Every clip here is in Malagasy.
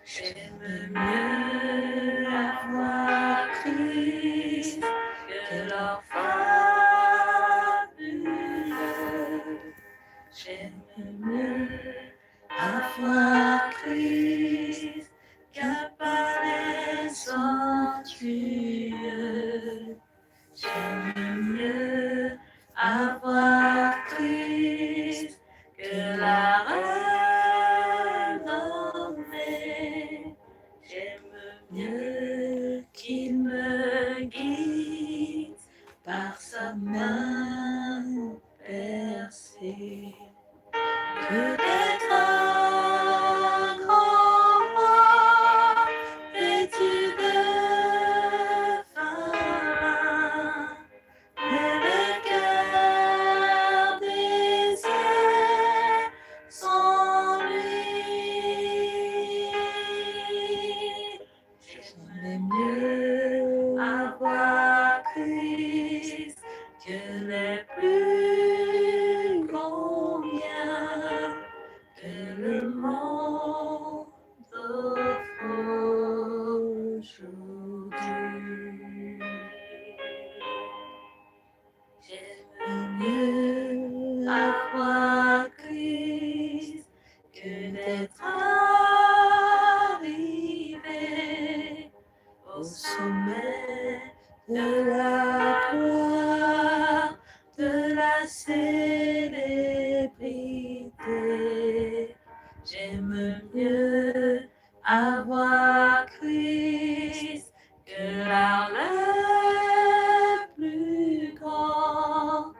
J'aime mieux avoir Christ que leur fabule. J'aime mieux avoir Christ qu'un palais somptueux. J'aime mieux avoir Christ que la renommée. J'aime mieux qu'il me guide par sa main percée que d'être un grand roi vêtu de fin. Mais le cœur désire sans lui. J'aime mieux avoir Christ que les plus grands biens que le monde offre aujourd'hui. J'aime mieux avoir Christ que d'être arrivé au sommet de la gloire, de la célébrité. J'aime mieux avoir Christ que l'art le plus grand.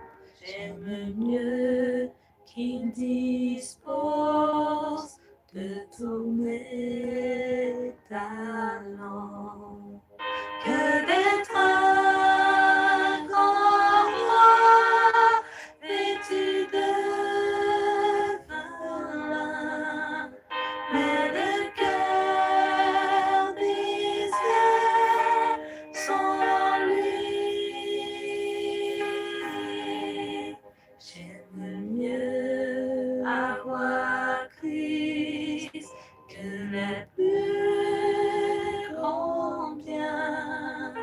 J'aime mieux qu'il dispose de tous mes talents que d'être un grand roi vêtu de vin. Mais le cœur désire sans lui. J'aime mieux avoir Christ que les plus grands biens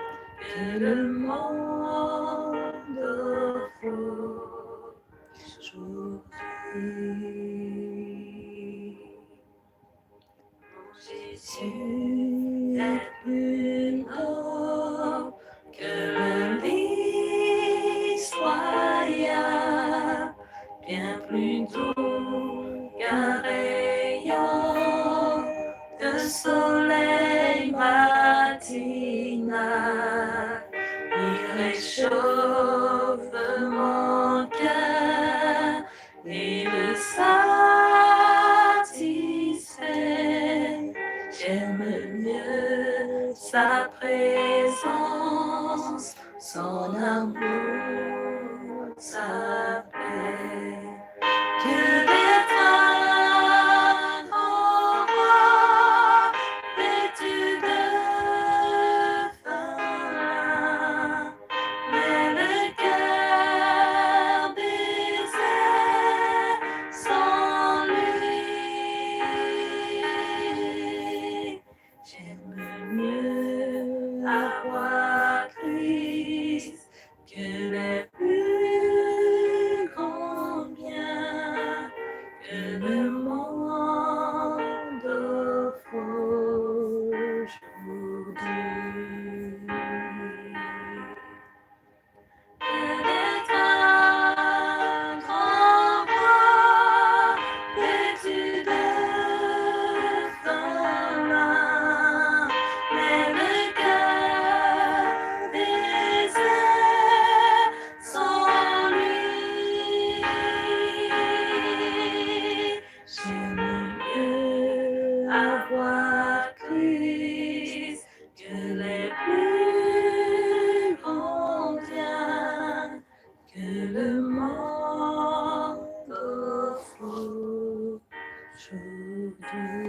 que le monde offre aujourd'hui. Jésus est plus noble que le lys royal, bien plus doux qu'un rayon de soleil matinal. Il réchauffe mon cœur et le satisfait. J'aime mieux sa présence, son amour, sa paix, que d'être un grand roi vêtu de fin. Mais le cœur désire sans lui. J'aime mieux avoir Christ que les plus grands biens que le monde offre aujourd'hui. Que d'être un grand roi vêtu de fin. Mais le cœur désire sans lui. J'aime mieux avoir Christ que les plus grands biens que le monde offre aujourd'hui.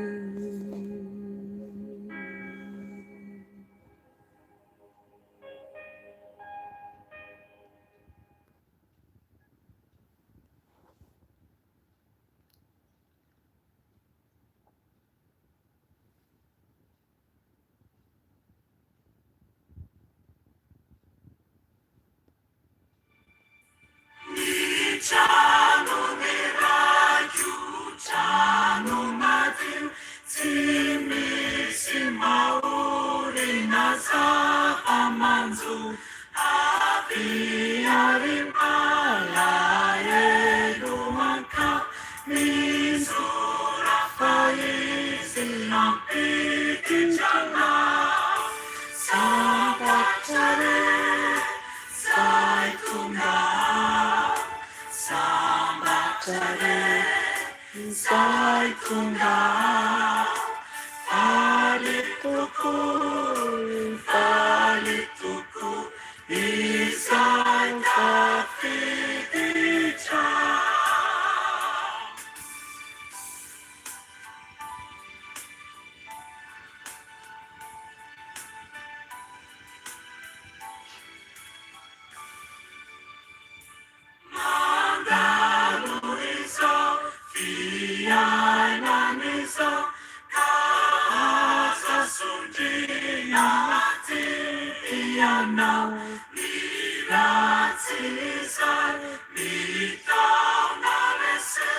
izay tonga faly toko izay tafiditra Fiananiso Casa Sundinati Pianau Mirazisai Mitau Naresu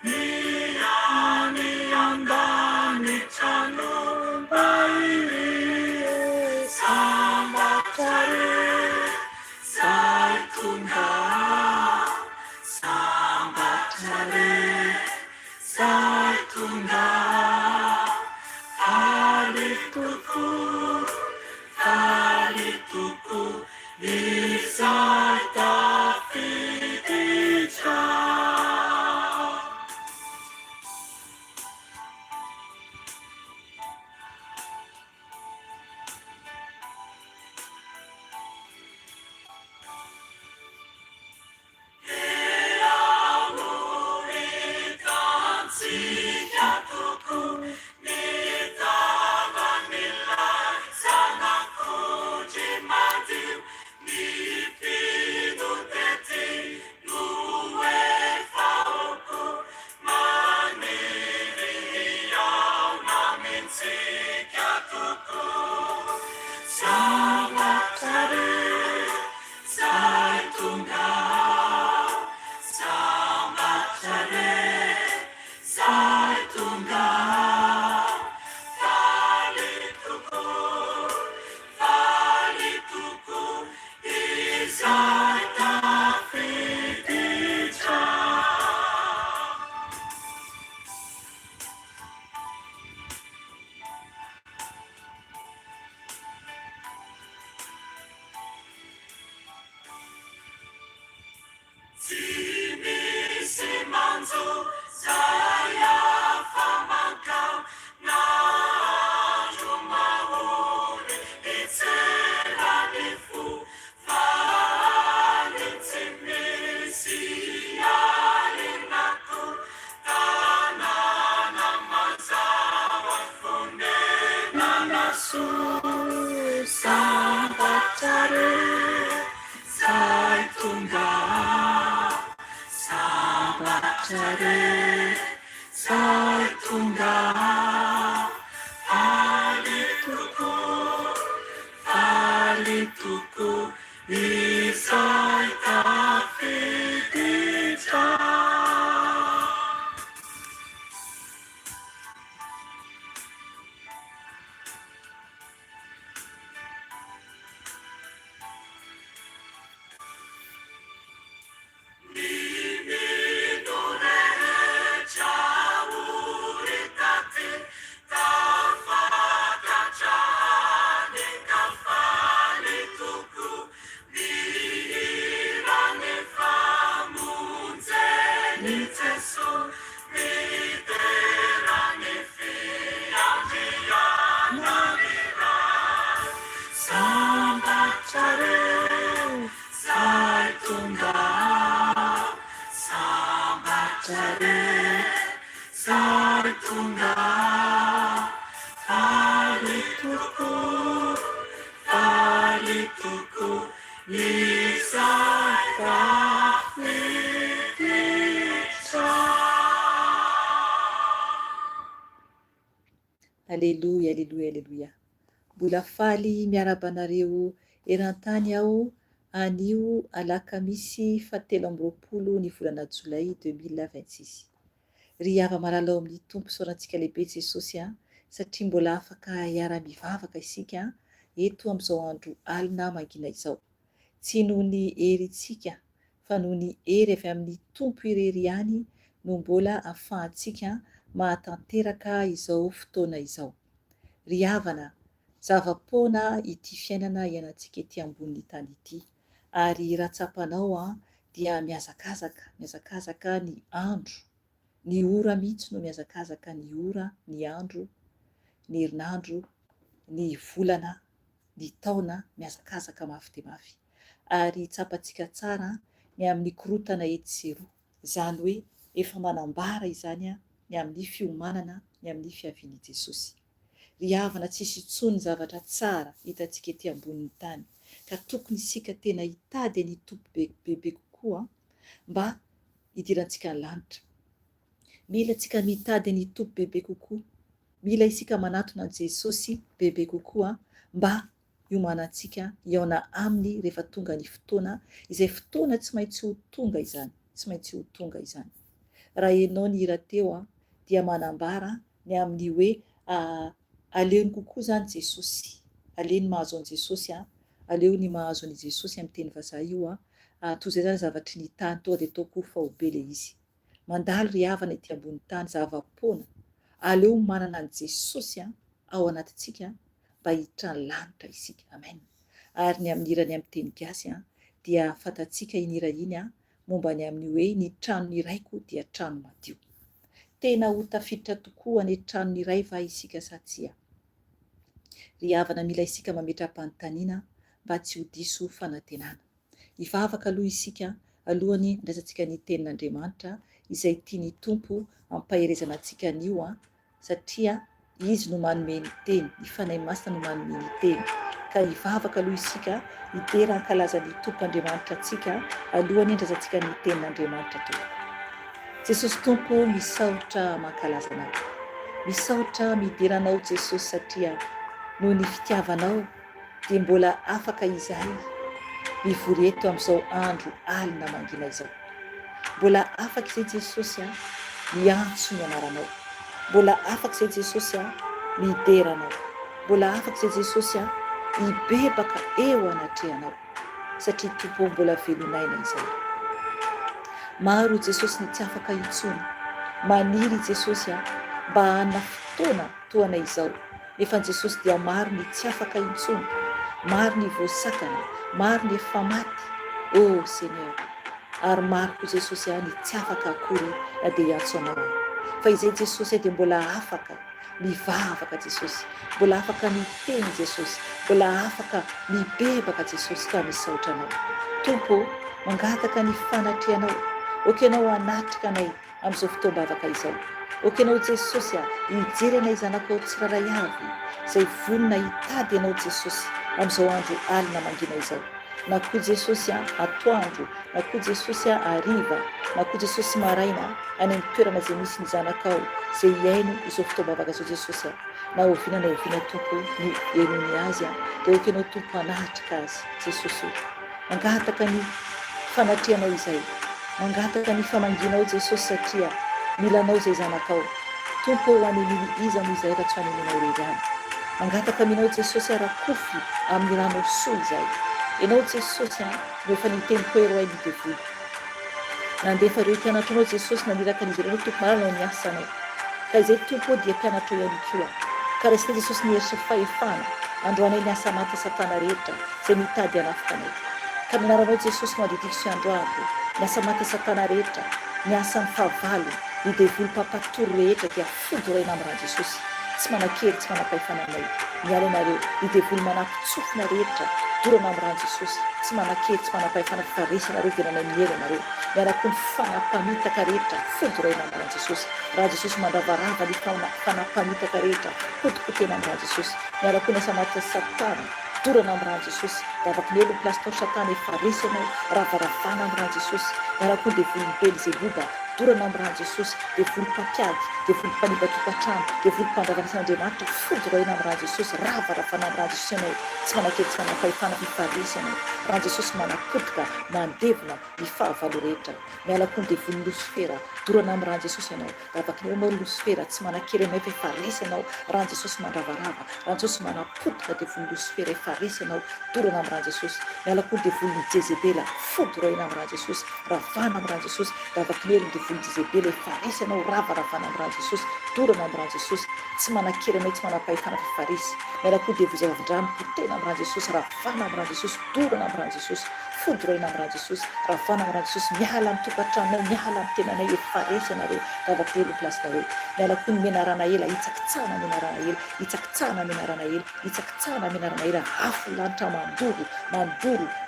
Miani Andani Chanu Bairi Sambatare Sai Tunda Sambatare Sai Tunda Alituku Isai Tafiditra Sai Tunda Alituku Isai Tafiditra Aleluia, aleluia, aleluia. Mbola faly miaraba anareo eran-tany aho anio alakamisy 17 ny volana Jolay 2026. Ry hava malalao amin'ny tompo sorantsika lehibe Jesosy satria mbola afaka hiara-mivavaka isika eto amin'izao andro alina mangina izao. Tsy noho ny herintsika fa noho ny hery avy amin'ny tompo irery ihany no mbola ahafahantsika mahatanteraka izao fotoana izao. Ry havana, zava-poana ity fiainana ianantsika ety ambonin'ny tany ity, ary raha tsapanao dia mihazakazaka ny andro Ny ora mihitsy no mihazakazaka ny ora, ny andro, ny herinandro, ny volana, ny taona mihazakazaka mafy dia mafy. Ary tsapantsika tsara ny amin'ny korotana etsy roa. Izany hoe efa manambara izany ny amin'ny fiomanana, ny amin'ny fiavian'i Jesosy. Ry havana tsisy intsony zavatra tsara hitantsika ety ambonin'ny tany. Ka tokony isika tena hitady ny tompo bebe kokoa mba hidirantsika ny lanitra. Mila tsika mitady ny tompo bebe kokoa. Mila isika manatona an' Jesosy bebe kokoa mba hiomanantsika hiaona aminy rehefa tonga ny fotoana, izay fotoana tsy maintsy ho tonga izany, tsy maintsy ho tonga izany. Raha ianao ny hira teo dia manambara ny amin'ny hoe aleo kokoa zany Jesosy, aleo ny mahazo an' Jesosy, aleo ny mahazo an'i Jesosy amin'ny teny vazaha io toy izay zany zavatry ny tany toa dia tao koa fa ho be le izy. Mandalo ry havana ety ambony tany zava-poana, aleo manana an' Jesosy ao anatintsika mba hiditra ny lanitra isika. Amen. Ary ny amin'ny hirany amin'ny teny gasy dia fantatsika iny hira iny momba ny amin'ny hoe ny tranony iraiko dia trano madio. Tena ho tafiditra tokoa ny tranony iray va isika sa tsia. Ry havana mila isika mametra-panontaniana mba tsy ho diso fanantenana. Hivavaka aloha isika alohany andraisantsika ny tenin'Andriamanitra izay tiany tompo ampaherezana antsika an'io satria izy no manome ny teny, ny fanahy masina no manome ny teny. Ka hivavaka aloha isika hidera ankalazan'ny tompo Andriamanitra antsika alohany andraisantsika ny tenin'Andriamanitra tompo. Jesosy tompo misaotra mankalaza anao, misaotra mideranao Jesosy satria noho ny fitiavanao dia mbola afaka izahay mivory eto amin'izao andro alina mangina izao. Mbola afaka izay Jesosy miantso ny anaranao, mbola afaka izay Jesosy mideranao, mbola afaka izay Jesosy hibebaka eo anatrehanao satria tompo mbola velonaina izay. Maro Jesosy ny tsy afaka intsony, maniry Jesosy mba hanana fotoana toana izao. Nefa Jesosy dia maro ny tsy afaka intsony, maro ny voasakana, maro ny efa maty. Oh Seigneur, ary maro koa Jesosy ny tsy afaka akory na dia hiantso anao. Fa izay Jesosy dia mbola afaka mivavaka Jesosy, mbola afaka miteny Jesosy, mbola afaka mibebaka Jesosy ka misaotra anao. Tompo, mangataka ny fanatrehanao, okenao hanatrika anay amin'izao fotoam-bavaka izao. Okenao Jesosy hijery anay zanakao tsiraray avy, izay vonona hitady ianao Jesosy amin'izao andro alina mangina izao. Na koa Jesosy atoandro, na koa Jesosy hariva, na koa Jesosy maraina, any amin'ny toerana izay misy ny zanakao, izay hiaino izao fotoam-bavaka izao Jesosy. Na oviana na oviana tompo ny enony azy dia okenao tompo hanatrika azy Jesosy. Mangataka ny fanatrehanao izay, mangataka ny famanginao Jesosy satria milanao izay zanakao. Tompo ho aneniny iza mo izay raha tsy hanenonao rerany. Mangataka aminao Jesosy arakofy amin'ny rano soa izay. Ianao Jesosy no efa niteny koa ero ny devoly. Nandefa ireo mpianatranao Jesosy naniraka ny iverenao tompo marana ny asanao. Ka izay tompo dia mpianatra ihany koa. Ka resita Jesosy niheritra fahefana androanay ny asa maty Satana rehetra izay mitady hanafika anay. Ka minaranao Jesosy mandidiko sy androandro ny asa maty Satana rehetra, ny asa amin'ny fahavalo, ny devoly mpampatory rehetra dia fodoraina amin'irany Jesosy. Tsy manan-kely, tsy manam-pahefana anay. Miala ianareo, ny devoly manampy-tsofina rehetra dorana amin'irany Jesosy. Tsy manan-kely, tsy manam-pahefana fa resy ianareo dia nanay miela ianareo. Miarako ny fanampamitaka rehetra fodoraina amin'irany Jesosy. Raha Jesosy mandravarava ny fanampamitaka rehetra kotikotena amin'irany Jesosy. Miarako ny asa maty Satana dorana amin'irany Jesosy. Afaka ny elo plasitao Satana efa resy ianao ravaravana amin'irany Jesosy. Miarako ny devoly Belzebuba dorana amin'irany Jesosy, devoly mpapiady, devoly mpanimba-tokantrano, devoly mpandravanisan'Andriamanitra fodoraina amin'irany Jesosy, ravaravana amin'irany Jesosy ianao. Tsy manan-kely, tsy manam-pahefana fifaresy ianao. Raha Jesosy manapotika, mandevona ny fahavalo rehetra. Mialako ny devoly Lucifera dorana amin'irany Jesosy ianao. Afaka ny ianao Lucifera tsy manan-kely ianao efa resy ianao. Raha Jesosy mandravarava, raha Jesosy manapotika devoly Lucifera efa resy ianao dorana amin'irany Jesosy. Mialako ny devoly Jezebela fodoraina amin'irany Jesosy, ravana amin'irany Jesosy. Afaka ny devoly Jezebela efa resy ianao ravaravana amin'irany Jesosy dorana amin'irany Jesosy. Tsy manan-kely ianao, tsy manam-pahefana fifaresy. Mialako ny devoly zava-drano potena amin'irany Jesosy, ravana amin'irany Jesosy dorana amin'irany Jesosy. fodoroina amin'irany Jesosy, ravana amin'irany Jesosy, miala amin'ny tokantranonay, miala amin'ny tenanay, efa resy ianareo, zavatra elo plasinareo. Miala koa ny menarana ela, hitsakitsahana menarana ela, hitsakitsahana menarana ela, hitsakitsahana menarana ela, afo lanitra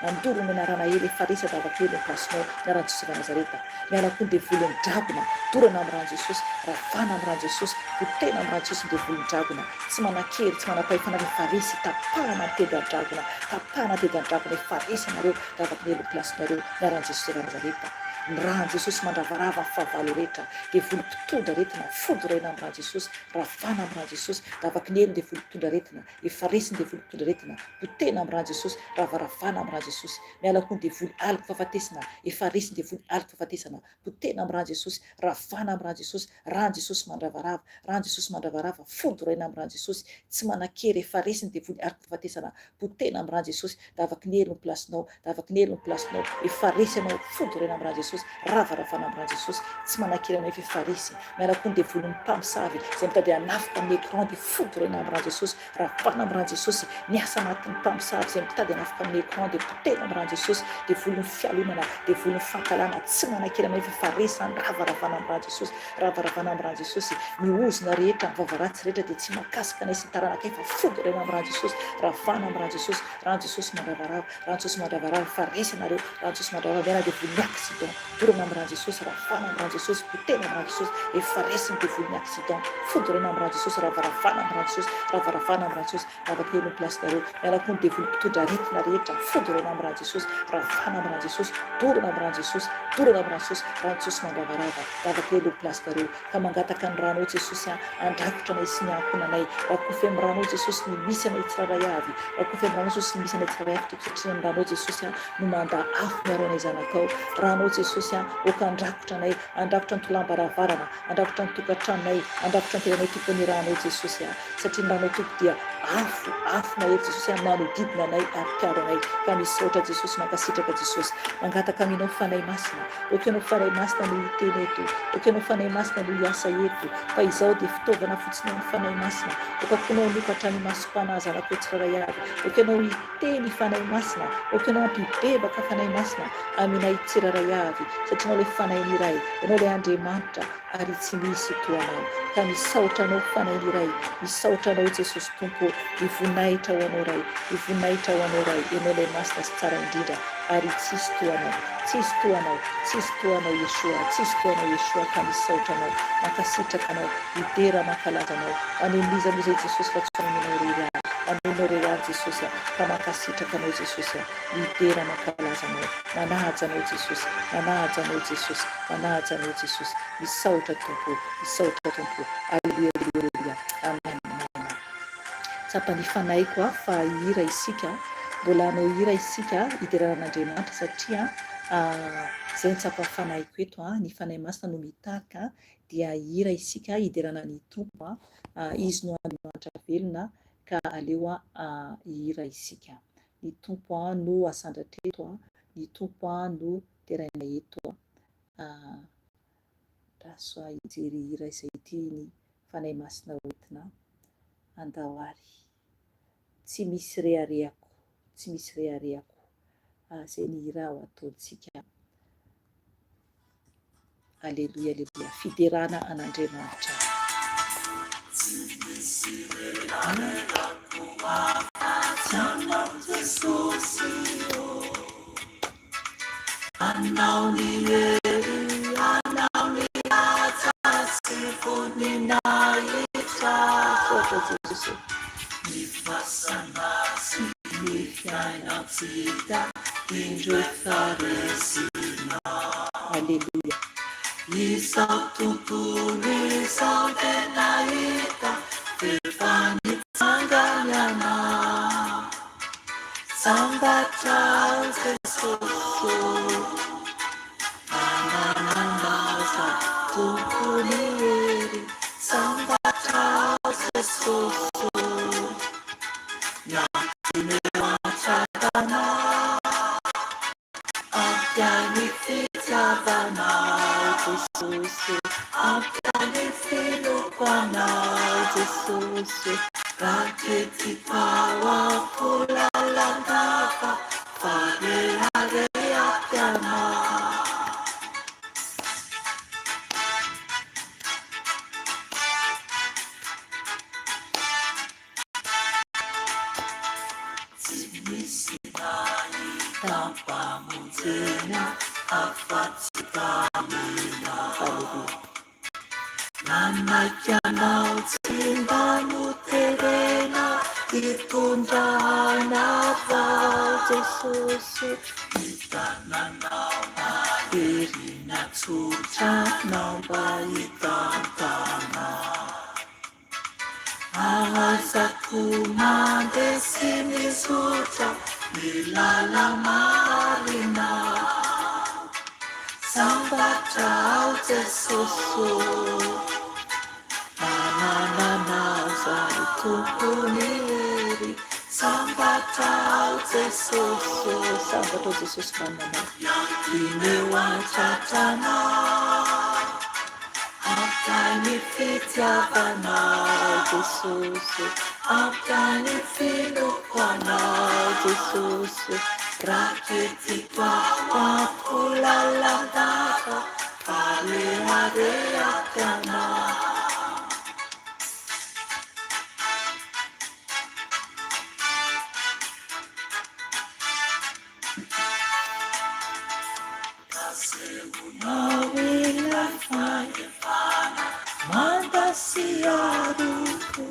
mandoro menarana ela, efa resy zavatra elo plasinao, miarana Jesosy va Nazareta. Miala koa ny devolony dragona, dorana amin'irany Jesosy, ravana amin'irany Jesosy, potena amin'irany Jesosy ny devolony dragona, tsy manan-kery, tsy manam-pahefana, efa resy, tapahana ny tedan-dragona, tapahana tedan-dragona, efa resy ianareo, zavatra elo plasinareo, miarana Jesosy va Nazareta. Ny rahan'i Jesosy mandravarava ny fahavalo rehetra, devoly mpitondra retina, fodoraina amin'irany Jesosy, ravana amin'irany Jesosy, davaka ny elo ny devoly mpitondra retina, efa resy ny devoly mpitondra retina, potena amin'irany Jesosy, ravaravana amin'irany Jesosy. Miala koa ny devoly alika fahafatesana, efa resy ny devoly alika fahafatesana, potena amin'irany Jesosy, ravana amin'irany Jesosy, rahan'i Jesosy mandravarava, rahan'i Jesosy mandravarava, fodoraina amin'irany Jesosy, tsy manan-kery, efa resy ny devoly alika fahafatesana, potena amin'irany Jesosy, davaka ny elo ny plasinao, davaka ny elo ny plasinao, efa resy ianao, fodoraina amin'irany Jesosy, ravaravana amin'irany Jesosy, tsy manan-kery aminao, efa resy. Miala koa ny devoly mpamosavy, izay mitady hanafika amin'ny écran, dia fodoraina amin'irany Jesosy, ravana amin'irany Jesosy, miasa anatin'ny mpamosavy, izay mitady hanafika amin'ny écran, dia potena amin'irany Jesosy, devoly ny fialonana, devoly ny fankalana, tsy manan-kery aminao, efa resy, ravaravana amin'irany Jesosy, ravaravana amin'irany Jesosy, miozona rehetra, vavaratsy rehetra, dia tsy makasika anay sy taranaka, efa fodoraina amin'irany Jesosy, ravana amin'irany Jesosy, rahan'i Jesosy mandravarava, rahan'i Jesosy mandravarava, efa resy ianareo, rahan'i Jesosy mandravarava, miala devoly ny accident, dorana amin'irany Jesosy, ravana amin'irany Jesosy, potena amin'irany Jesosy, efa resy ny devoly ny accident, fodoraina amin'irany Jesosy, ravaravana amin'irany Jesosy, ravaravana amin'irany Jesosy, davaka elo ny plasinareo. Miala koa ny devoly mpitondra aretina rehetra, fodoraina amin'irany Jesosy, ravana amin'irany Jesosy, dorana amin'irany Jesosy, dorana amin'irany Jesosy, rahan'i Jesosy mandravarava, davaka elo ny plasinareo. Ka mangataka ny ranao Jesosy, andrakotra anay sy ny ankonanay, rakofy amin'ny ranao Jesosy ny misy anay tsiraray avy, rakofy amin'ny ranao Jesosy ny misy anay tsiraray avy, tokotry ny ranao Jesosy no manda afo miaro anay zanakao, ranao Jesosy oka andrakotra anay, andrakotra ny tolam-baravarana, andrakotra ny tokantranonay, andrakotra ny tenanay tompon'ny ranao Jesosy, satria ny ranao tompo dia afo mahery Jesosy, manodidina anay ary piaro anay. Ka misaotra Jesosy, mankasitraka Jesosy, mangataka aminao fanay masina, okanao fanay masina no hiteny eto, okanao fanay masina no hiasa eto, fa izao dia fitaovana fotsiny amin'ny fanay masina, okakonao nokatra ny masom-panahy zanakao tsiraray avy, okanao hiteny fanay masina, okanao ampibebaka fanay masina aminay tsiraray avy, satria anao le fanay iray, ianao le Andriamanitra ary tsy misy toanao. Ka misaotra anao fanay iray, misaotra anao Jesosy Tompo, hivonaitra ho anao ray, hivonaitra ho anao ray, ianao le masina sy tsara indrindra ary tsisy toanao, tsisy toanao, tsisy toanao Yeshua, tsisy toanao Yeshua. Ka misaotra anao, mankasitraka anao, hidera mankalaza anao, anenizan'izay Jesosy fa tsy faninao rery ary, anenao rery ary Jesosy, ka mankasitraka anao Jesosy, hidera mankalaza anao, manaja anao Jesosy, manaja anao Jesosy, manaja anao Jesosy. Misaotra Tompo, misaotra Tompo. Alleluia, alleluia, amen, amen. Tsapany fanaiko fa hira isika, mbola hanao hira isika hideran'Andriamanitra, satria zay ny tsapa fanaiko eto, ny fanay masina no mitarika, dia hira isika hiderana ny Tompo, izy no Andriamanitra velona, ka aleo hira isika. Ny Tompo no asandratra eto, ny Tompo no teraina eto. Raso hijery hira izay ity ny fanay masina hoentina andao-ary, tsy misy rehareako, tsy misy rehareako, zay ny hira ho ataontsika. Alleluia, alleluia, fiderana an'Andriamanitra. Tsy misy rehareako afa-tsy Jesosy, anao ny hery, anao ny atsy voninahitra, sotra Jesosy, ny fasana sy ny fiainantsika indro efa resina. Alleluia. Izao tontolo izao tena hita, efa nitsangana, sambatra Jesosy, ananandaza tontolo hery, sambatra Jesosy, nyatinewatsatana, ampiani fitiavanao Jesosy, ampiani filokanao Jesosy, rakety tao ampolalangaka, fareare tampamonjena afa-tsy tamina. Haleluya. Nanaikanao tsy mba noterena hitondrana vao Jesosy, hitananao maherina tsotra nao mba hitantana. Ahaizako mandesy mizotra ny lala marina. Sambatra ao Jesosy, manananao zay tompony hery. Sambatra ao Jesosy, sambatra ao Jesosy mananao. Ineo antratranao, ampy ny fitiavanao Jesosy, ampy ny finokoanao Jesosy, raketiko ampy lalandava fareharehaka anao. Kasehonao ilay fahefana mandasiaroko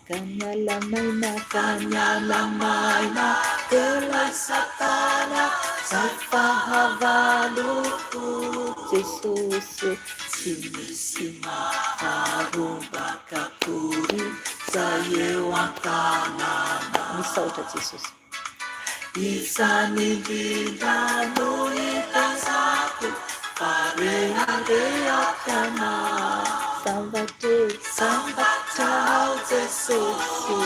ka mialamaina, ka mialamaina elay satana zay fahavaloko. Jesosy, Tsy misy maharombaka akory zay eo an-tanana. misaotra Jesosy. Isany indrindra no hitazako fareharehaka anao. Sambatra ao Jesosy,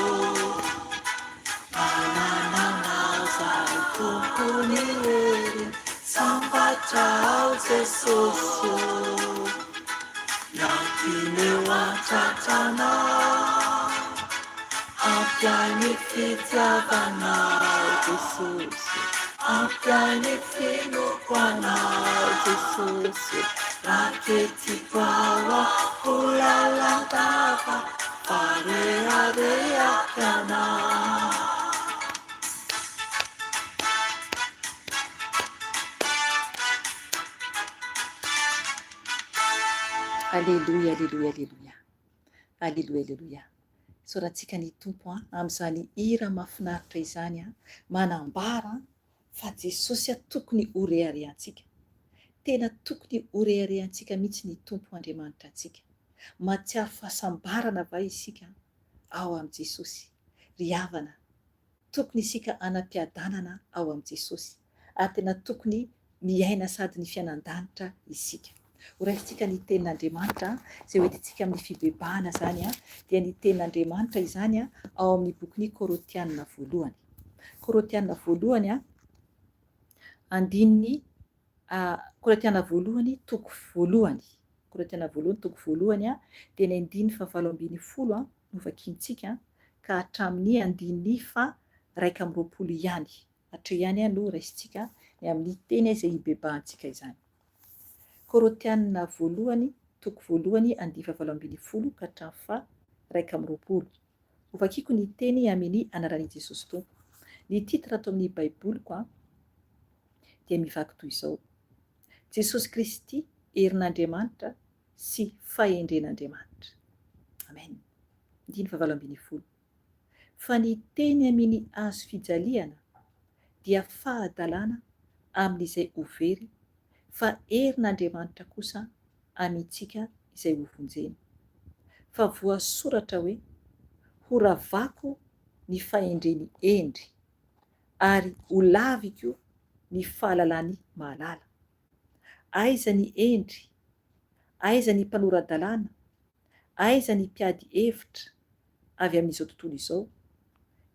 manananao zay tompony hery. Sambatra ao Jesosy, nantineo antratranao, ampy ny fitiavanao Jesosy, ampy ny finokoanao Jesosy, raketiko ao ho lalandava fareharehaka anao. Alléluia, alléluia, alléluia. Alléluia, alléluia. Sorantsika ny tompo amin'izany hira mahafinaritra izany manambara fa Jesosy tokony ho reharehantsika. Tena tokony ho reharehantsika mihitsy ny tompo Andriamanitra antsika. Mahatsiaro fahasambarana va isika ao amin'i Jesosy. Ry havana, tokony isika anam-piadanana ao amin'i Jesosy. Ary tena tokony miaina sady ny fiainan-danitra isika. Horaisitsika ny tenin'Andriamanitra izay hoentintsika amin'ny fibebahana zany dia ny tenin'Andriamanitra izany ao amin'ny bokin'ny Kôrôtianina voalohany. Kôrôtianina voalohany andininy Kôrôtianina voalohany toko voalohany. Kôrôtianina voalohany toko voalohany dia ny andininy 7:20 no vakiantsika ka hatramin'ny andininy 1:20 ihany. Hatreo ihany no raisitsika ny amin'ny teny izay hibebahantsika izany. Kôrôtianina voalohany toko voalohany andininy 7:20 ka hatramin'ny 1:20. Hovakiko ny teny amin'ny anaran'i Jesosy Tompo. Ny titra ato amin'ny baiboliko dia mivaky toy izao: Jesosy Kristy herin'Andriamanitra sy fahendren'Andriamanitra. Amen. 7:20. Fa ny teny amin'ny azo fijaliana dia fahadalana amin'izay ho very, fa herin'Andriamanitra kosa amintsika izay ho vonjena. Fa voasoratra hoe: ho ravako ny fahendreny endry, ary ho laviko ny fahalalany mahalala. Aiza ny endry, aiza ny mpanoradalàna, aiza ny mpiady hevitra avy amin'izao tontolo izao,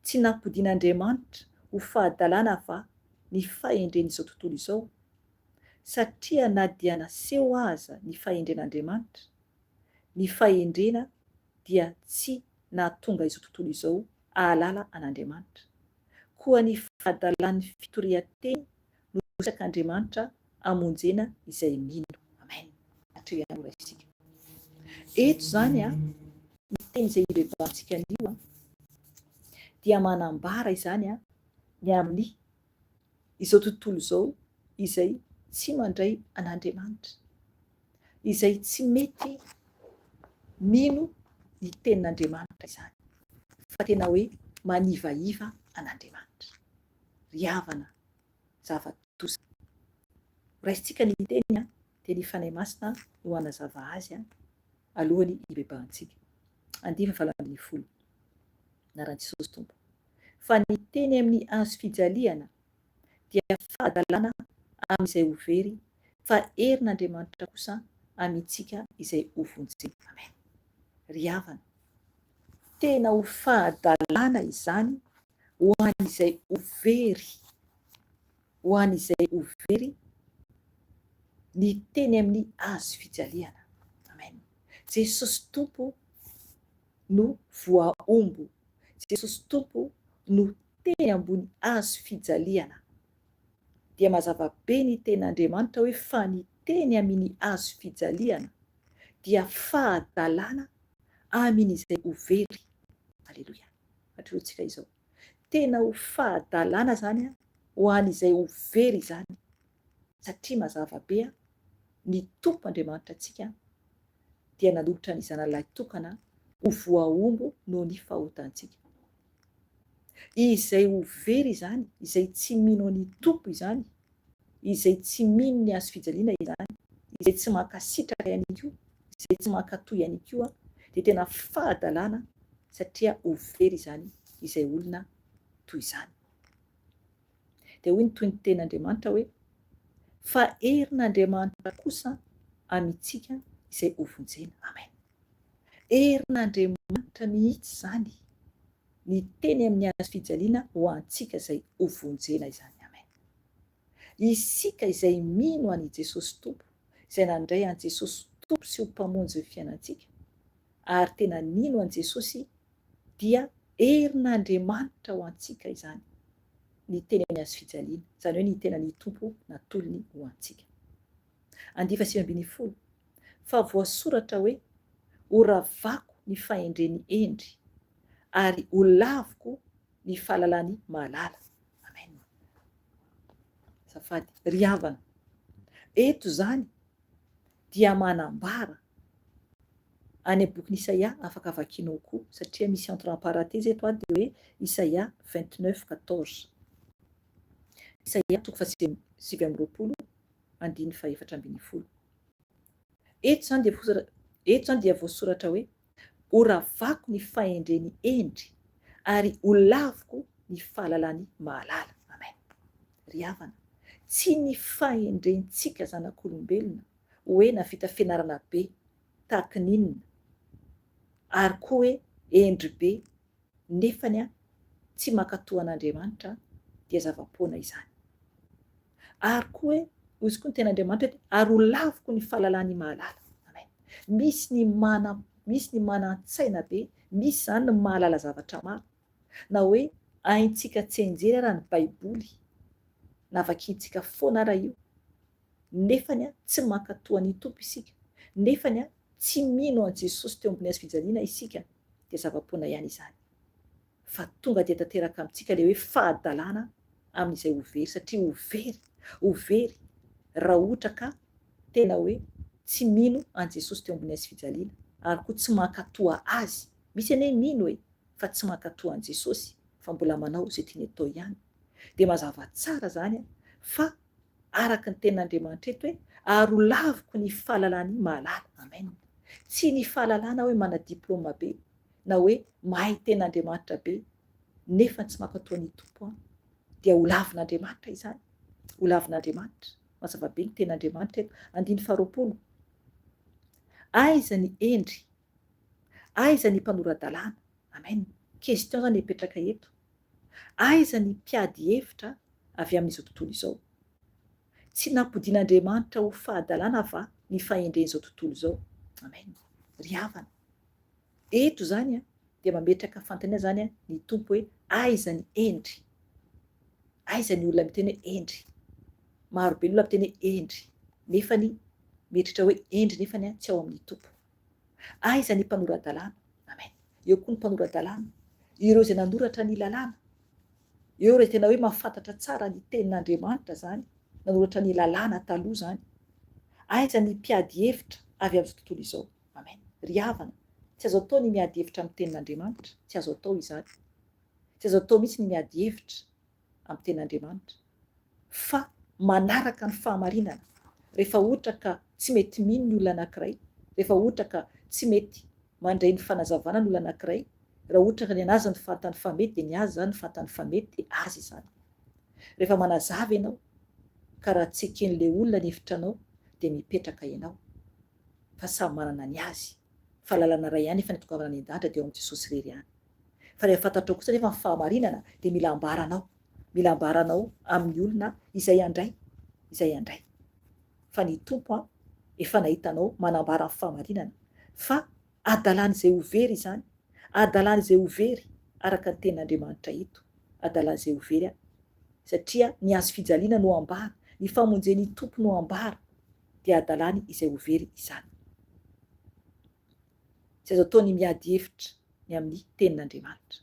tsy nampidin'Andriamanitra ho fahadalàna va ny fahendren'izao tontolo izao? Satria na dia naseho aza ny fahendren'Andriamanitra, ny fahendrena dia tsy nahatonga izao tontolo izao ahalala an'Andriamanitra. Koa ny fahadalan'ny fitorian-teny no isak'Andriamanitra amonjena izay mino. Amen. Hatreo ihany raisika. Eto zany ny teny izay hibebahantsika anio dia manambara izany ny amin'ny izao tontolo izao izay tsy mandray an'Andriamanitra, izay tsy mety mino ny tenin'Andriamanitra izany, fa tena hoe manivaiva an'Andriamanitra. Ry havana zava-doza, raisitsika ny teny dia ny fanahy masina no hanazava azy alohany hibebahantsika. 9:20 naran'i Jesosy Tompo. Fa ny teny amin'ny azo fijaliana dia fahadalana amin'izay ho very, fa herin'Andriamanitra kosa amintsika izay ho vonjena. Amen. Ry havana, tena ho fahadalana izany ho an'izay ho very, ho an'izay ho very ny teny amin'ny azo fijaliana. Amen. Jesosy Tompo no voaombo, Jesosy Tompo no teny ambony azo fijaliana. Dia mazava be ny ten'Andriamanitra hoe fa ny teny amin'ny azo fijaliana dia fahadalana amin'izay ho very. Aleloia. Atriotsika izao, tena ho fahadalana zany ho an'izay ho very zany, satria mazava be ny Tompo Andriamanitra antsika dia nanolotra ny zanalahy tokana ho voaombo noho ny fahotantsika. Izay ho very izany, izay tsy mino ny Tompo izany, izay tsy mino ny azo fijaliana izany, izay tsy mankasitraka ihany koa, izay tsy mankatoy ihany koa, dia tena fahadalana satria ho very izany izay olona toy izany. Dia hoy ny toy ny ten'Andriamanitra hoe fa herin'Andriamanitra kosa amintsika izay ho vonjena. Amen. Herin'Andriamanitra mihitsy zany ny teny amin'ny azo fijaliana ho antsika izay ho vonjena izany. Amen. Isika izay mino an'i Jesosy Tompo, izay nandray an'i Jesosy Tompo sy ho mpamonjy ny fiainantsika, ary tena nino an'i Jesosy, dia herin'Andriamanitra ho antsika izany ny teny amin'ny azo fijaliana, izany hoe ny tena ny Tompo natolony ho antsika. 9:20 fa voasoratra hoe ho ravako ny fahendreny endry, ary ho laviko ny fahalalany mahalala. Amen. Safady ry havana, eto zany dia manambara any bokin'i Isaia, afaka vakianao koa satria misy entre parenthèse eto dia hoe Isaia 29:14. Isaia 7:20 andiny fahaefatra ambin'ny folo. Eto zany dia voasoratra hoe ho ravako ny fahendreny endry, ary ho laviko ny fahalalany mahalala. Amen. Ry havana, tsy ny fahendrentsika zanak'olombelona hoe navita fianarana be tahaka ninona, ary koa hoe endry be, nefany tsy mankatoa an'Andriamanitra dia zava-poana izany. Ary koa hoe ozy koa ny ten'Andriamanitra ary ho laviko ny fahalalany mahalala. Amen. Misy ny manan-tsaina be, misy zany ny mahalala zavatra maro, na hoe haintsika tsenjery raha ny baiboly na vakiantsika foana raha io, nefany tsy mankatoa ny Tompo isika, nefany tsy mino an Jesosy teo ambony azo fijaliana isika, dia zava-poana ihany izany. Fa tonga dia tanteraka amintsika le hoe fahadalana amin'izay ho very, satria ho very raha ohatra ka tena hoe tsy mino an Jesosy teo ambony azo fijaliana, ary koa tsy mankatoa azy. Misy anie mino fa tsy mankatoa an Jesosy, fa mbola manao izay tiany atao ihany. Dia mazava tsara zany fa araka ny ten'Andriamanitra eto hoe ary ho laviko ny fahalalany mahalala. Amen. Tsy ny fahalalana hoe mana diplôma be, na hoe mahay ten'Andriamanitra be, nefa tsy mankatoa ny Tompo, dia ho lavin'Andriamanitra izany. Ho lavin'Andriamanitra. Mazava be ny ten'Andriamanitra eto. 9:20 aiza ny endry, aiza ny mpanoradalàna. Amen. Question zany mipetraka eto. Aiza ny mpiady hevitra avy amin'izao tontolo izao? Tsy nampodin'Andriamanitra ho fahadalàna va ny fahendren'izao tontolo izao? Amen. Ry havana, eto zany dia mametraka fantania zany ny Tompo hoe aiza ny endry, aiza ny olona miteny hoe endry. Maro be ny olona miteny hoe endry, nefany mieritritra hoe endry nefany tsy ao amin'ny Tompo. Aiza ny mpanoradalàna. Amen. Eo koa ny mpanoradalàna, ireo izay nanoratra ny lalàna, eo re tena hoe mahafantatra tsara ny tenin'Andriamanitra zany nanoratra ny lalàna taloha zany aiza ny mpiady hevitra avy amin'izao tontolo izao. Amen. Ry havana, tsy azo atao ny miady hevitra amin'ny tenin'Andriamanitra, tsy azo atao izany. Tsy azo atao mihitsy ny miady hevitra amin'ny tenin'Andriamanitra fa manaraka ny fahamarinana. Rehefa ohatra ka tsy mety mino ny olona anankiray, rehefa ohatra ka tsy mety mandray ny fanazavana ny olona anankiray, raha ohatra ka ny anazy ny fantany fa mety dia ny azy zany ny fantany fa mety dia azy izany. Rehefa manazava ianao ka raha tsy eken'ilay olona ny hevitranao dia mipetraka ianao fa samy manana ny azy, fa lalàna iray ihany efa nitokavana ny an-dahatra dia ao amin'i Jesosy irery ihany. Fa rehefa fantatrao kosa nefa ny fahamarinana dia mila ambaranao amin'ny olona izay handray. Fa ny tompo efa nahitanao manambara ny fahamarinana fa adalan'izay ho very izany, adalan'izay ho very araka ny tenin'Andriamanitra eto, adalan'izay ho very satria ny azo fijaliana no ambara, ny famonjen'ny tompo no ambara dia adalany izay ho very izany. Tsy azo atao ny miady hevitra ny amin'ny tenin'Andriamanitra.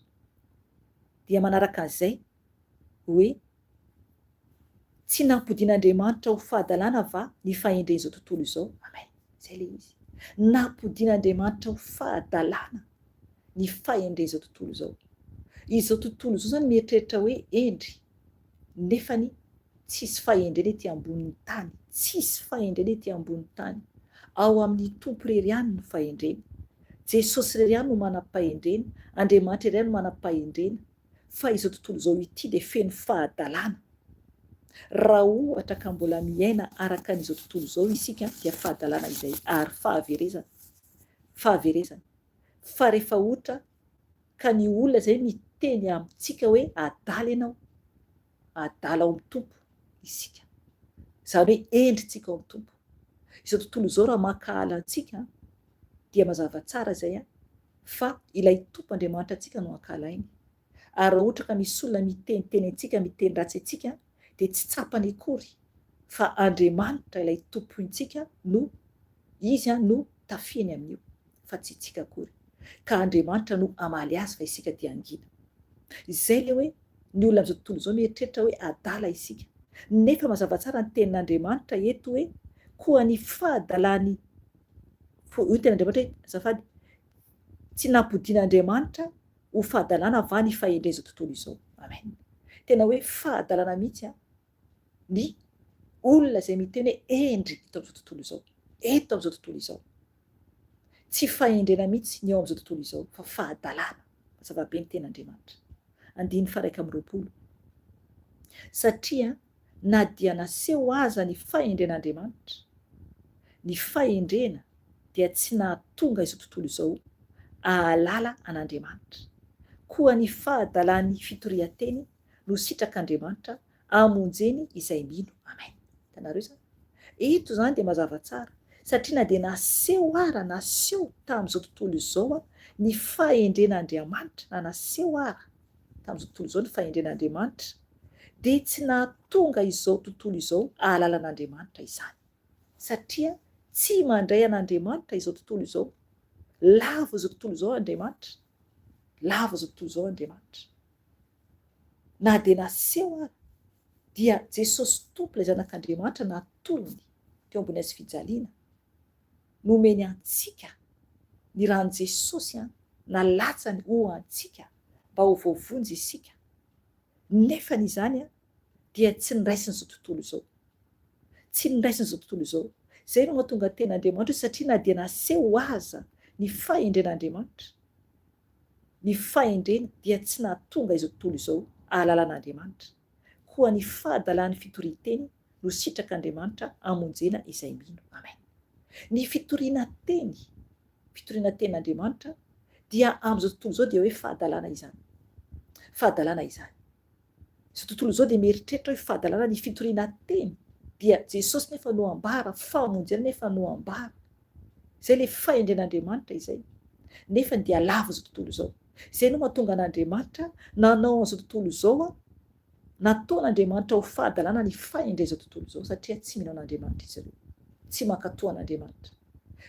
Dia manaraka an'izay hoe tsy nampodian'Andriamanitra ho fahadalàna va ny fahendren'izao tontolo izao. Amen. Zay le izy. Nampodian'Andriamanitra ho fahadalàna ny fahendren'izao tontolo izao. Izao tontolo izao zany mieritreritra hoe endry, nefany tsisy fahendreny ety ambonin'ny tany, tsisy fahendreny ety ambonin'ny tany. Ao amin'ny tompo irery ihany no fahendreny. Jesosy irery ihany no manam-pahendrena, Andriamanitra irery ihany no manam-pahendrena. Fa izao tontolo izao ity dia feno fahadalàna. Raha ohatra ka mbola miaina araka n'izao tontolo izao isika dia fahadalàna izay ary fahaverezana. Fa rehefa ohatra ka ny olona izay miteny amintsika hoe adala ianao, adala ao amin'ny tompo isika, izany hoe endritsika ao amin'ny tompo. Izao tontolo izao raha makahala antsika dia mazava tsara izay fa ilay tompo Andriamanitra antsika no ankalainy. Ary raha ohatra ka misy olona miteniteny antsika, miteny ratsy antsika dia tsy tsapany akory fa Andriamanitra ilay tompontsika no izy no tafiany amin'io fa tsy tsika akory. Ka Andriamanitra no amaly azy fa isika dia angina. Izay le hoe ny olona amin'izao tontolo izao mieritreritra hoe adala isika. Nefa mazava tsara ny tenin'Andriamanitra eto hoe koa ny fahadalàny io tenin'Andriamanitra hoe azafady tsy nampodian'Andriamanitra ho fahadalàna va ny fahendren'izao tontolo izao. Amen. Tena hoe fahadalàna mihitsy ny olona izay miteny hoe endry eto amin'izao tontolo izao, eto amin'izao tontolo izao. Tsy fahendrena mihitsy ny ao amin'izao tontolo izao fa fahadalàna. Mazava be ny tenin'Andriamanitra. 2:20. Satria na dia naseho aza ny fahendren'Andriamanitra, ny fahendrena dia tsy nahatonga izao tontolo izao ahalala an'Andriamanitra. Koa ny fahadalàny fitorian-teny no sitrak'Andriamanitra amonjeny izay mino. Amen. Hitanareo zany? Ito zany dia mazava tsara satria na dia naseho ara naseho tamin'izao tontolo izao ny fahendren'Andriamanitra, na naseho ara tamin'izao tontolo izao ny fahendren'Andriamanitra dia tsy nahatonga izao tontolo izao ahalala an'Andriamanitra izany. Satria tsy mandray an'Andriamanitra izao tontolo izao. Lavo izao tontolo izao Andriamanitra. Lavo izao tontolo izao Andriamanitra. Na dia naseho ara dia Jesosy tompo ilay zanak'Andriamanitra natolony teo ambony hazo fijaliana nomeny antsika ny rahan'i Jesosy nalatsany ho antsika mba ho voavonjy isika. Nefa n'izany dia tsy niraisiny izao tontolo izao. Tsy niraisiny izao tontolo izao. Zay no mahatonga tenin'Andriamanitra satria na dia naseho aza ny fahendren'Andriamanitra, ny fahendrena dia tsy nahatonga izao tontolo izao ahalala an'Andriamanitra. Koa ny fahadalàny fitorian-teny no sitrak'Andriamanitra amonjena izay mino. Amen. Ny fitoriana tenin'Andriamanitra dia amin'izao tontolo izao dia hoe fahadalàna izany. Fahadalàna izany. Izao tontolo izao dia mieritreritra hoe fahadalàna ny fitoriana teny dia Jesosy nefa no ambara, famonjena nefa no ambara. Zay le fahendren'Andriamanitra izay. Nefa dia lavo izao tontolo izao. Izay no mahatonga an'Andriamanitra nanao an'izao tontolo izao nataon'Andriamanitra ho fahadalàna ny fahendren'izao tontolo izao satria tsy mino an'Andriamanitra izy ireo. Tsy mankatoa an'Andriamanitra.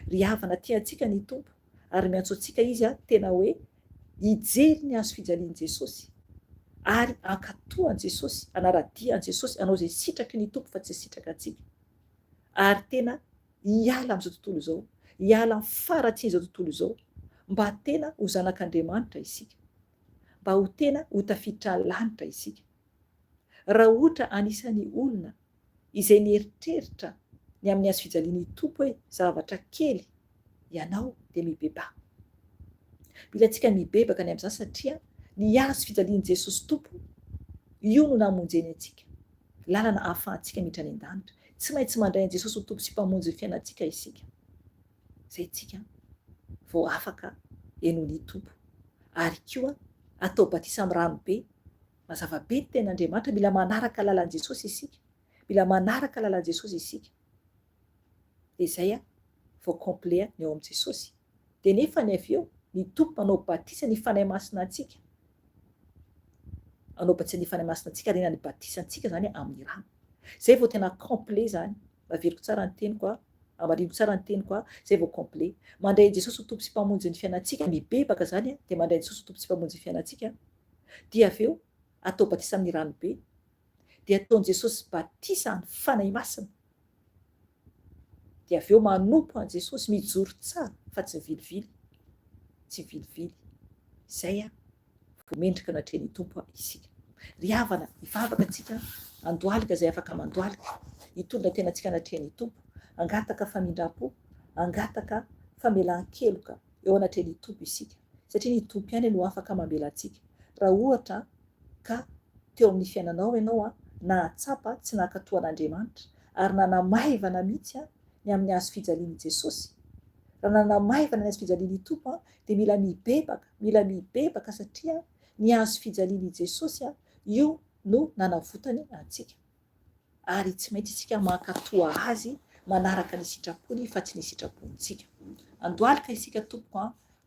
Ry havana tiantsika ny tompo ary miantso antsika izy tena hoe hijery ny hazo fijalian'i Jesosy ary ankatohan Jesosy, anaradihan Jesosy, anao izay sitraky ny tompo fa tsy sitraka antsika. Ary tena hiala amin'izao tontolo izao, hiala amin'ny faratsian'izao tontolo izao, mba tena ho zanak'Andriamanitra isika, mba ho tena ho tafiditra ny lanitra isika. Raha ohatra anisan'ny olona izay nieritreritra ny amin'ny hazo fijalian'ny tompo hoe zavatra kely ianao dia mibebaka. Mila antsika mibebaka ny amin'izany satria ny hazo fijalian'i Jesosy tompo, io no namonjeny antsika, lalana ahafahantsika miditra any an-danitra. Tsy maintsy mandray an'i Jesosy ho tompo sy mpamonjy ny fiainantsika isika. Izay tsika vao afaka henon'ny tompo. Ary koa atao batisa amin'ny rano be, mazava be ny ten'Andriamanitra. Mila manaraka lalan'i Jesosy isika, mila manaraka lalan'i Jesosy isika. Dia izay vao complet ny ao amin'i Jesosy. Dia nefa ny avy eo ny tompo manao batisa ny fanahy masina antsika. Anao batisa ny fanahy masina antsika, rena ny batisa antsika zany amin'ny rano. Zay vao tena complet zany. Maveriko tsara ny teniko a, amariko tsara ny teniko a, zay vao complet. Mandray Jesosy ho tompo sy mpamonjy ny fiainantsika, mibebaka zany dia mandray Jesosy ho tompo sy mpamonjy ny fiainantsika. Dia avy eo atao batisa amin'ny rano be, dia ataon'i Jesosy batisa ny fanahy masina. Dia avy eo manompo an'i Jesosy mijoro tsara fa tsy vilivily, tsy vilivily. Izay vao mendrika natrehan'ny tompo isika. Ry havana, hivavaka antsika, andohalika izay afaka mandohalika, hitondra tena antsika natrehan'ny tompo, angataka famindram-po, angataka famelan-keloka eo anatrehan'ny tompo isika. Satria ny tompo ihany no afaka mamela antsika. Raha ohatra ka teo amin'ny fiainanao ianao nahatsapa tsy nankatohan'Andriamanitra ary nanamaivana mihitsy ny amin'ny hazo fijalian'i Jesosy, raha nanamaivana ny hazo fijalian'ny tompo dia mila mibebaka satria ny hazo fijalian'i Jesosy io no nanavotany antsika. Ary tsy maintsy isika mankatoha azy manaraka ny sitrapony fa tsy ny sitrapontsika. Andohalika isika tompo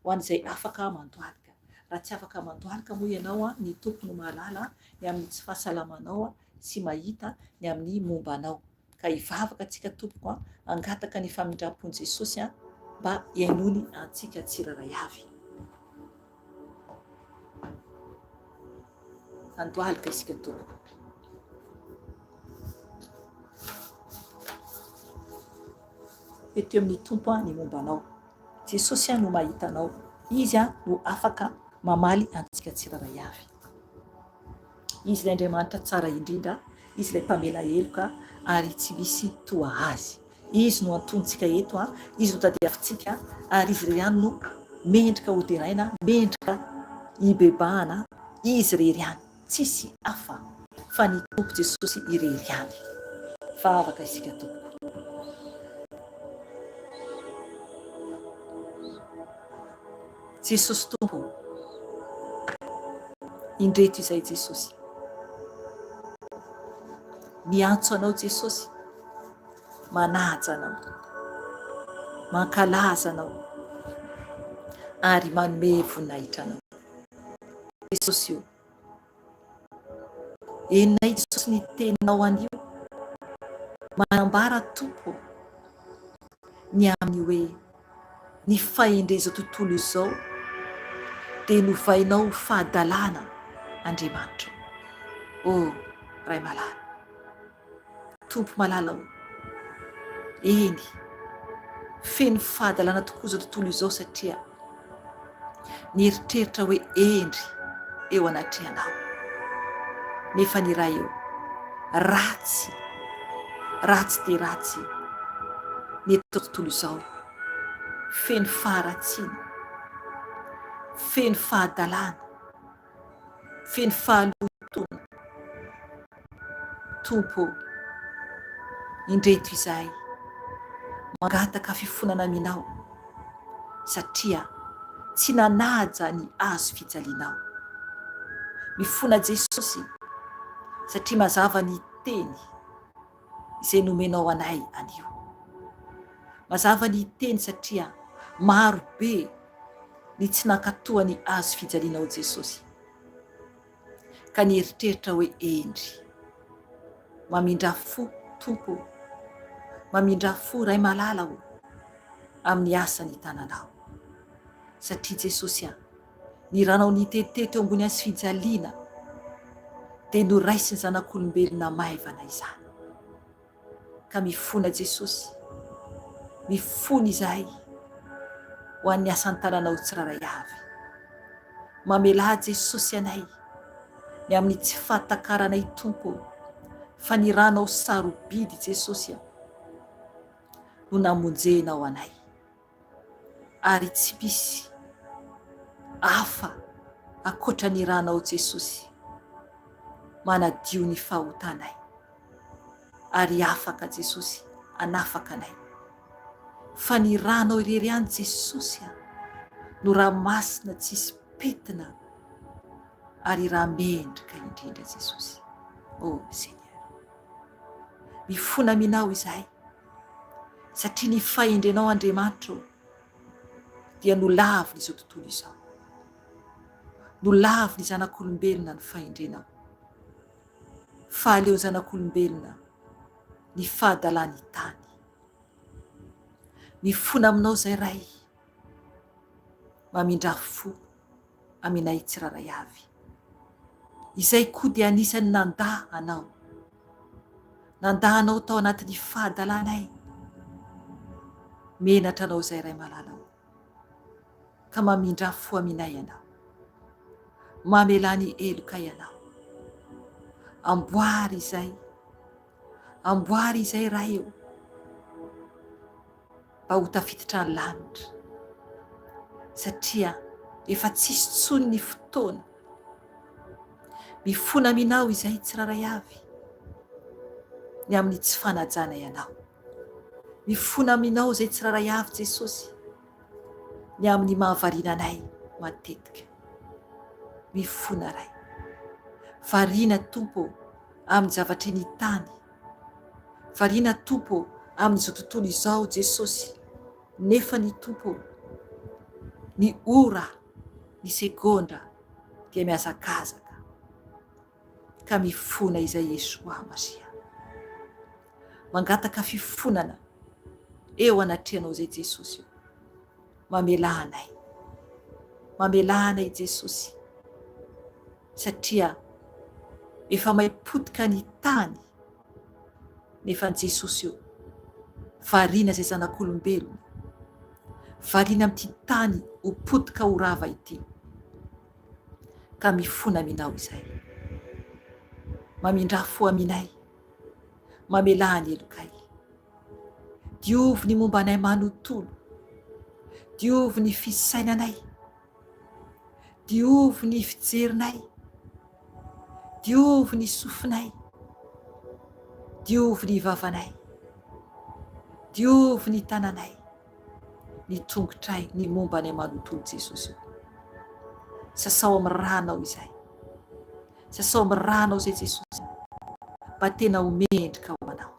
ho an'izay afaka mandohalika. Raha tsy afaka mandohalika moa ianao ny tompo no mahalala ny amin'ny tsy fahasalamanao sy mahita ny amin'ny mombanao. Ka hivavaka antsika tompo angataka ny famindram-pon'i Jesosy mba hiainony antsika tsiraray avy. Andohalika isika tompo. Eteo amin'ny tompo ny mombanao. Jesosy no mahita anao. Izy no afaka mamaly antsika tsiraray avy. Izy ilay Andriamanitra tsara indrindra, izy ilay mpamela heloka ary tsy misy toa azy. Izy no antontsika eto, izy no tadiavintsika ary izy ihany no mendrika ho tenaina, mendrika hibebahana, izy irery ihany. Tsisy hafa fa ny tompo Jesosy irery ihany. Fa afaka isika tompo. Jesosy tompo, indreto izay Jesosy. Miantso anao Jesosy, manaja anao, mankalaza anao ary manome voninahitra anao. Jesosy io, enonay Jesosy ny teninao anio, manambara tompo ny amin'ny hoe ny fahendrezao tontolo izao dia novainao fahadalana Andriamanitra. Ray malala, tompo malala eny, feno fahadalana tokoa izao tontolo izao satria nieritreritra hoe endry eo anatrehanao. Nefa ny raha eo ratsy dia ratsy ny eto tontolo izao. Feno faharatsiana, feno fahadalana, feno fahalotona. Tompo, indreto izahay mangataka fifonana aminao satria tsy nanaja ny hazo fijalianao. Mifona Jesosy satria mazava ny teny izay nomenao anay anio. Mazava ny teny satria maro be ny tsy nankatoa ny hazo fijalianao Jesosy. Ka nieritreritra hoe endry. Mamindra fo tompo, mamindra fo ray malala amin'ny asany tananao. Satria Jesosy ny ranao nitetete eo ambony hazo fijaliana dia noraisy ny zanak'olombelona maivana izany. Ka mifona Jesosy, mifona izahay ho an'ny asan'ny tananao tsiraray avy. Mamela Jesosy anay ny amin'ny tsy fahatakaranay Tompo, fa ny ranao sarobidy Jesosy no namonjenao anay, ary tsy misy hafa akoatra ny ranao Jesosy manadio ny fahotanay, ary afaka Jesosy anafaka anay, fa ny ranao irery ihany Jesosy no raha masina tsisy petina ary raha mendrika indrindra Jesosy. Oh Seigneur, mifona aminao izahay, satria ny fahendrenao Andriamanitra dia no laviny izao tontolo izao, no laviny zanak'olombelona ny fahendrenao, fa aleo zanak'olombelona ny fahadalany tany. Mifona aminao zay ray, mamindra fo aminay tsiraray avy, izay koa dia anisany nandahanao tao anatin'ny fahadalanay. Menatra anao zay ray malalao, ka mamindra fo aminay ianao, mamelany eloka ianao. Amboary izay ray eo, mba ho tafiditra ny lanitra, satria efa tsisy tsony ny fotoana. Mifona aminao izay tsiraray avy, ny amin'ny tsy fanajana ianao. Mifona aminao izay tsiraray avy Jesosy, ny amin'ny mahavariana anay matetika. Mifona ray, variana Tompo amin'ny zavatra ny tany, variana Tompo amin'izao tontolo izao Jesosy, nefa ny Tompo, ny ora, ny segondra dia mihazakazaka. Ka mifona izay Yesoa Masia, mangataka fifonana eo anatrehanao zay Jesosy. Mamela anay Jesosy, satria efa maipotika ny tany, nefa ny Jesosy io variana zay zanak'olombelona, variana amin'ity tany ho potika ho rava ity. Ka mifona aminao izay, mamindra fo aminay, mamela ny elokay. Diovy ny momba anay manontolo, diovy ny fisainanay, diovy ny fijerinay, diovy ny sofinay, diovy ny vavanay, diovy ny tananay, ny tongotray, ny momba anay manontolo Jesosy. Sasao amin'ny ranao izay, sasao amin'ny ranao zay Jesosy, mba tena ho mendrika ho anao,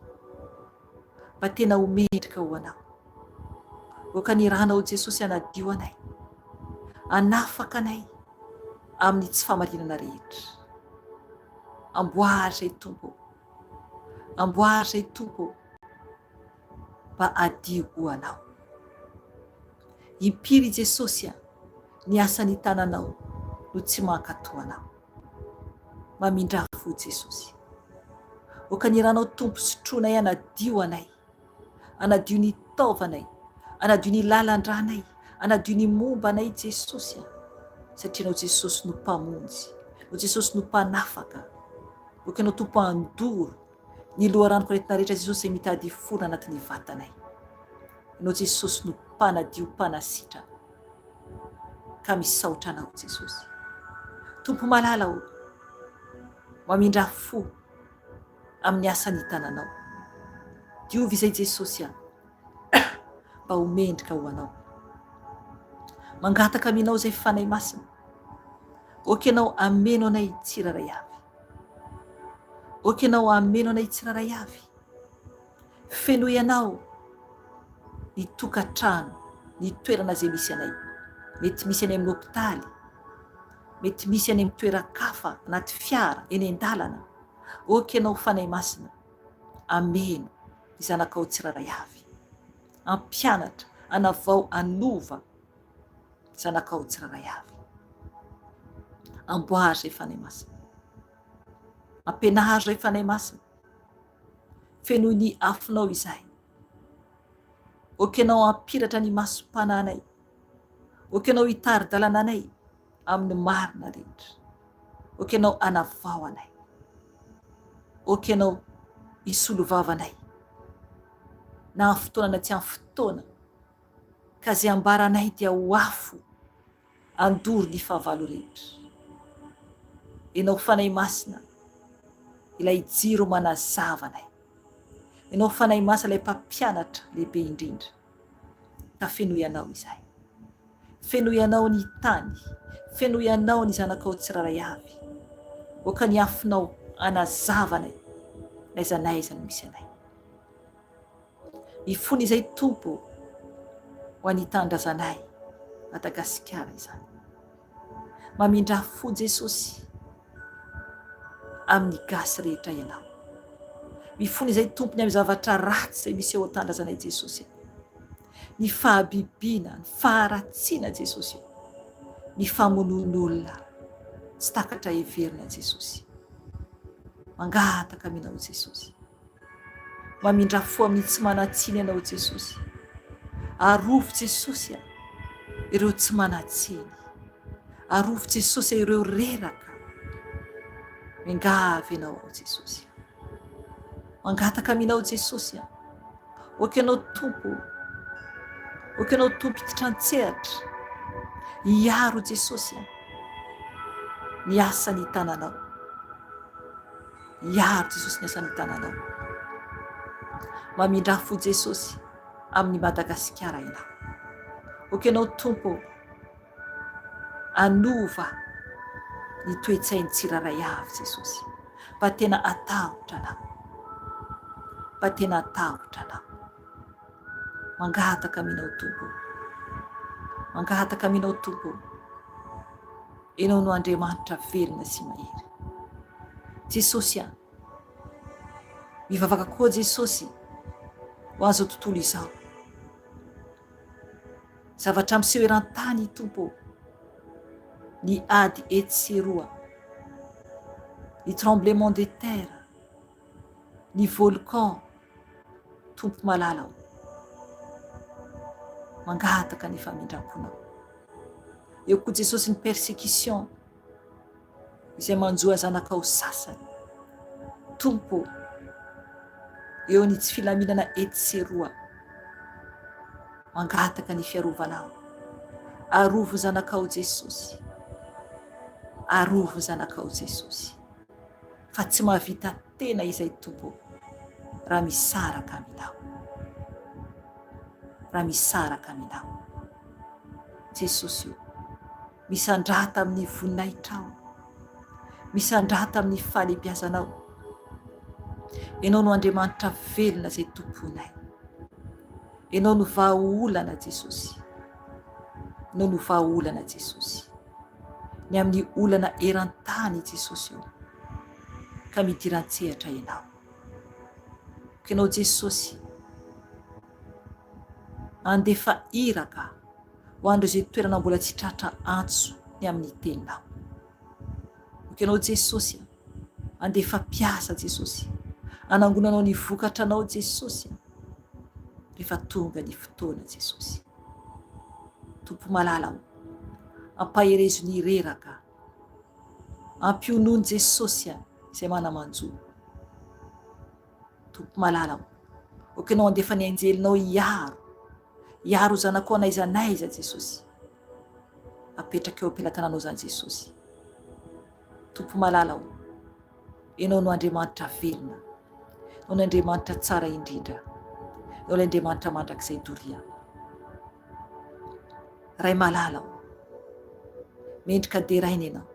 mba tena ho mendrika ho anao. Oka ny ranao Jesosy anadio anay, anafaka anay amin'ny tsy famarinana rehetra. Amboary zay Tompo, amboary zay Tompo, mba adio ho anao. Impiry Jesosy ny asan'ny tananao no tsy mankatoanao. Mamindra fo Jesosy, oka ny ranao Tompo sotronay anadio anay, anadio ny taovanay, anadio ny lalandranay, anadio ny momba anay Jesosy, satria anao Jesosy no mpamonjy, anao Jesosy no mpanafaka. Oka anao Tompo andoro ny loharanoko rehetra rehetra Jesosy zay mitady fona anatin'ny vatanay. Anao Jesosy no mpanadio, mpanasitra. Ka misaotra anao Jesosy, Tompo malala o, mamindra fo amin'ny asan'ny tananao. Diovy izay Jesosy mba ho mendrika ho anao. Mangataka aminao zay fanay masina, oka anao ameno anay tsiraray avy, oka anao ameno anay tsiraray avy. Fenoy anao ny tokantrano, ny toerana zay misy anay. Mety misy any amin'ny hôpitaly, mety misy any amin'ny toeran-kafa, anaty fiara, eny an-dalana. Oka anao fanay masina, ameno ny zanakao tsiraray avy, ampianatra, anavao, anova zanakao tsiraray avy. Amboary zay fanay masina, ampianary ray fanahy masina fenoy ny afinao izahay. Okanao ampiratra ny masom-pananay, okanao hitary-dalana anay amin'ny marina rehetra, okanao anavao anay, okanao hisolovavanay na amin'ny fotoana na tsy amin'ny fotoana, ka zay ambaranay dia ho afo andory ny fahavalo rehetra. Ianao fanahy masina ilay jiro manazavanay, ianao fanahy masina ilay mpampianatra lehibe indrindra, ka fenoy ianao izahay, fenoy ianao ny tany, fenoy ianao ny zanakao tsiraray avy, oka ny afinao anazavanay naiza naiza no misy anay. Mifony izay tompo ho an'ny tandrazanay Madagasikara izany, mamindra fo Jesosy amin'ny gasy rehetra ianao. Mifony izay tompony amin'ny zavatra ratsy izay misy eo tandrazanay Jesosy, ny fahabibiana, ny faharatsiana Jesosy, ny famonon'olona tsy takatra heverina Jesosy. Mangataka aminao Jesosy, mamindra fo amin'ny tsy manatsiny ianao Jesosy. Arovo Jesosy ireo tsy manatsiny, arovo Jesosy ireo reraka. Mingavy ianao Jesosy, mangataka aminao Jesosy, okanao tompo, okanao tompo hititrantsehatra hiaro Jesosy ny asany tananao, hiaro Jesosy ny asany tananao. Mamindra fo Jesosy amin'ny Madagasikara ianao, okanao tompo anova ny toe-tsainy tsiraray avy Jesosy, mba tena atahotra anao, mba tena atahotra anao. Mangataka aminao tompo, mangataka aminao tompo. Ianao no Andriamanitra velona sy mahery Jesosy. Mivavaka koa Jesosy ho an'izao tontolo izao, zavatra miseho eran-tany tompo, ny ady etseroa, ny tremblement de terre, ny volcan, tompo malalao. Mangataka ny famindramponao. Eo koa Jesosy ny persécution izay manjoa zanakao sasany tompo, eo ny tsy filaminana etseroa. Mangataka ny fiarovanao, arovo zanakao Jesosy, arovo zanakao Jesosy, fa tsy mahavita tena izay tompo raha misaraka aminao, raha misaraka aminao Jesosy. Misandrata amin'ny voninahitrao, misandrata amin'ny fahalebiazanao. Ianao no Andriamanitra velona zay tomponay, ianao no vahaolana Jesosy, ianao no vahaolana Jesosy, ny amin'ny olana eran-tany Jesosy io, ka midiran-tsehatra ianao. Ianao Jesosy andefa iraka ho andro izay toerana mbola tsy tratra antso ny amin'ny teninao. Ianao Jesosy andefa piasa Jesosy, anangonanao ny vokatranao Jesosy rehefa tonga ny fotoana Jesosy. Tompo malalao, ampaherezo ny reraka, ampionony Jesosy izay manamanjo. Tompo malalao, okanao andefa ny anjelinao hiaro zanakao anaiza naiza Jesosy, apetraka eo am-pelatananao zany Jesosy. Tompo malalao, ianao no Andriamanitra velona, ianao no Andriamanitra tsara indrindra, ianao no Andriamanitra mandrakizay doria. Ray malalao, mendrika deraina ianao,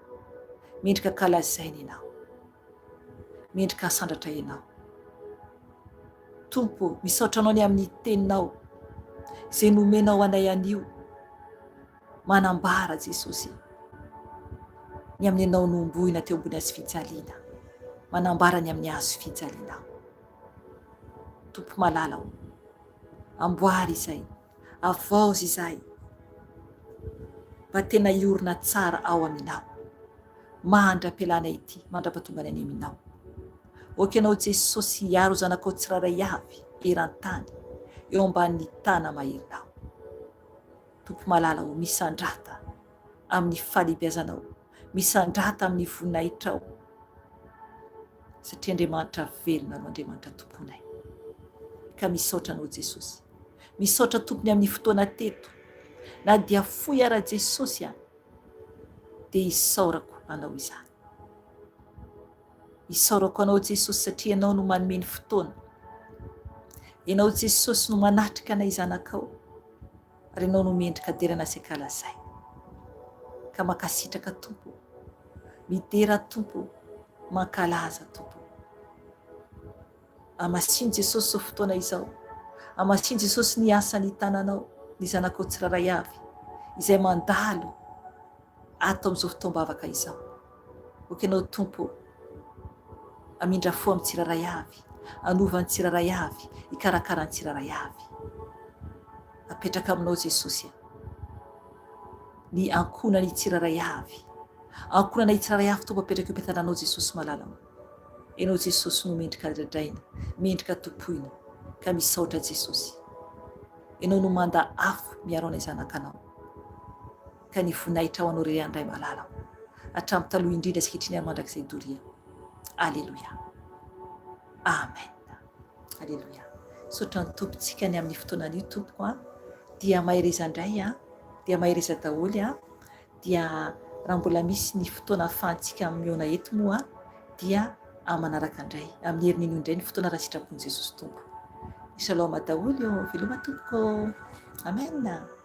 mendrika kalazaina ianao, mendrika sandratra ianao. Tompo, misaotra anao ny amin'ny teninao izay nomenao anay anio, manambara Jesosy ny amin'ny anao nombohina teo ambony hazo fijaliana, manambara ny amin'ny hazo fijaliana. Tompo malalao, amboary izay, avaozy izay, mba tena iorina tsara ao aminao, mandra-pialana ity, mandra-patonga ny any aminao. oka ianao Jesosy hiaro zanakao tsiraray avy eran-tany eo ambanin'ny tana mahirinao. Tompo malala ho misandrata amin'ny fahalehibiazanao, misandrata amin'ny voninahitrao, satria Andriamanitra velona no Andriamanitra tomponay. Ka misaotra anao Jesosy, misaotra tompony amin'ny fotoana teto, na dia foy ara Jesosy any dia isaorako anao izany. Isaorako anao Jesosy satria ianao no manome ny fotoana. Ianao Jesosy no manatrika anay zanakao, ary ianao no mendrika derana sy ankalazay. Ka makasitraka Tompo, midera Tompo, mankalaza Tompo. Amasiny Jesosy ao fotoana izao, amasiny Jesosy ny asany tananao, ny zanakao tsiraray avy izay mandalo ato amin'izao fotoam-bavaka izao. Oka ianao Tompo amindra fo amin'ny tsiraray avy, anova ny tsiraray avy, ikarakara ny tsiraray avy. Apetraka aminao Jesosy, ny ankonany tsiraray avy, ankonanay tsiraray avy Tompo apetraka eo ampetananao Jesosy malalao. Ianao Jesosy no mendrika dradraina, mendrika topoina, ka misaotra Jesosy. Ianao no manda afo miaro anay zanakanao, ka ny voninahitra ho anao iray andray malalao, hatramin'ny taloha indrindra sy ankehitriny mandrakizay doria. Alleluia. Amen. Alleluia. Misaotra ny tompontsika ny amin'ny fotoanan'io Tompo dia mahireza indray dia mahireza daholo dia raha mbola misy ny fotoana ahafahantsika miona eto moa dia manaraka indray amin'ny herin'iny indray ny fotoana raha sitrapon'i Jesosy Tompo. Shalom daholo, veloma tompoko. Amen.